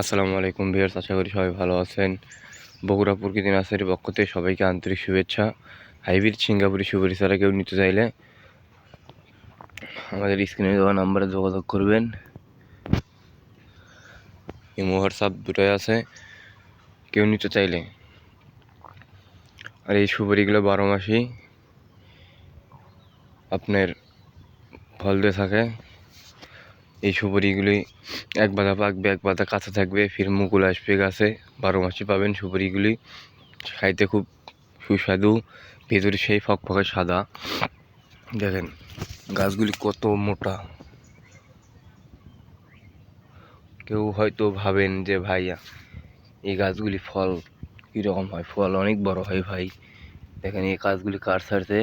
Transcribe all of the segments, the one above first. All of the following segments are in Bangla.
আসসালামু আলাইকুম ভিউয়ার্স, আশা করি সবাই ভালো আছেন। বগুড়া প্রকৃতি নার্সারির পক্ষ থেকে সবাইকে আন্তরিক শুভেচ্ছা। হাইব্রিড সিঙ্গাপুরি সুপারি চারা কেউ নিতে চাইলে আমাদের স্ক্রিনে দেওয়া নাম্বারে যোগাযোগ করবেন। ইমো হোয়াটসঅ্যাপ দুটোই আছে কেউ নিতে চাইলে। আর এই সুপারিগুলো 12 মাসই আপনার ফল দিয়ে থাকে। এই সুপারিগুলি এক বাদা পাকবে, এক বাদা কাঁচা থাকবে, ফির মুকুল আসবে গাছে। 12 মাসই পাবেন সুপারিগুলি। খাইতে খুব সুস্বাদু, ভেতরে সেই ফকফকে সাদা। দেখেন গাছগুলি কত মোটা। কেউ হয়তো ভাবেন যে ভাইয়া এই গাছগুলি ফল কীরকম হয়, ফল অনেক বড় হয় ভাই। দেখেন এই গাছগুলি কার ছাড়তে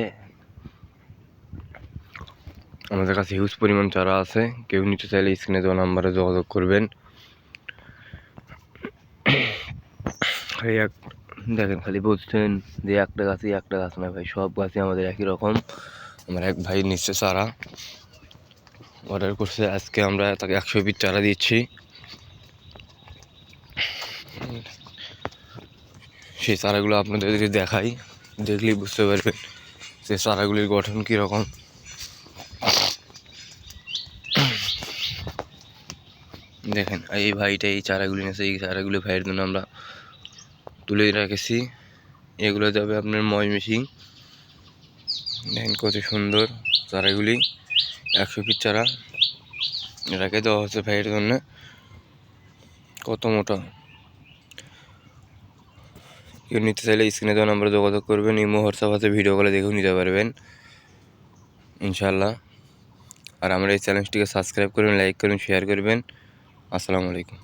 আমাদের কাছে হিউজ পরিমাণ চারা আছে। কেউ নিতে চাইলে স্ক্রিনে দেওয়া নাম্বারে যোগাযোগ করবেন। দেখেন খালি বলছেন যে একটা গাছ না ভাই, সব গাছই আমাদের একই রকম। আমার এক ভাই নিচ্ছে চারা, অর্ডার করছে। আজকে আমরা তাকে 100 পিস চারা দিচ্ছি। সেই চারাগুলো আপনাদের যদি দেখাই, দেখলেই বুঝতে পারবেন যে চারাগুলির গঠন কীরকম। দেখেন এই ভাইটা এই চারাগুলি নিয়েছে, এই চারাগুলি ভাইয়ের জন্য আমরা তুলে রেখেছি। এগুলো যাবে আপনার ময়মনসিং। দেখেন কত সুন্দর চারাগুলি, 100 পিস চারা এটাকে দেওয়া হচ্ছে ভাইয়ের জন্য। কত মোটা। কেউ নিতে চাইলে স্ক্রিনে দেওয়া নাম্বারে যোগাযোগ করবেন। ইমো হোয়াটসঅ্যাপ আছে, ভিডিও কলে দেখেও নিতে পারবেন ইনশাল্লাহ। আর আমার এই চ্যানেলটিকে সাবস্ক্রাইব করবেন, লাইক করবেন, শেয়ার করবেন। আসসালামু আলাইকুম।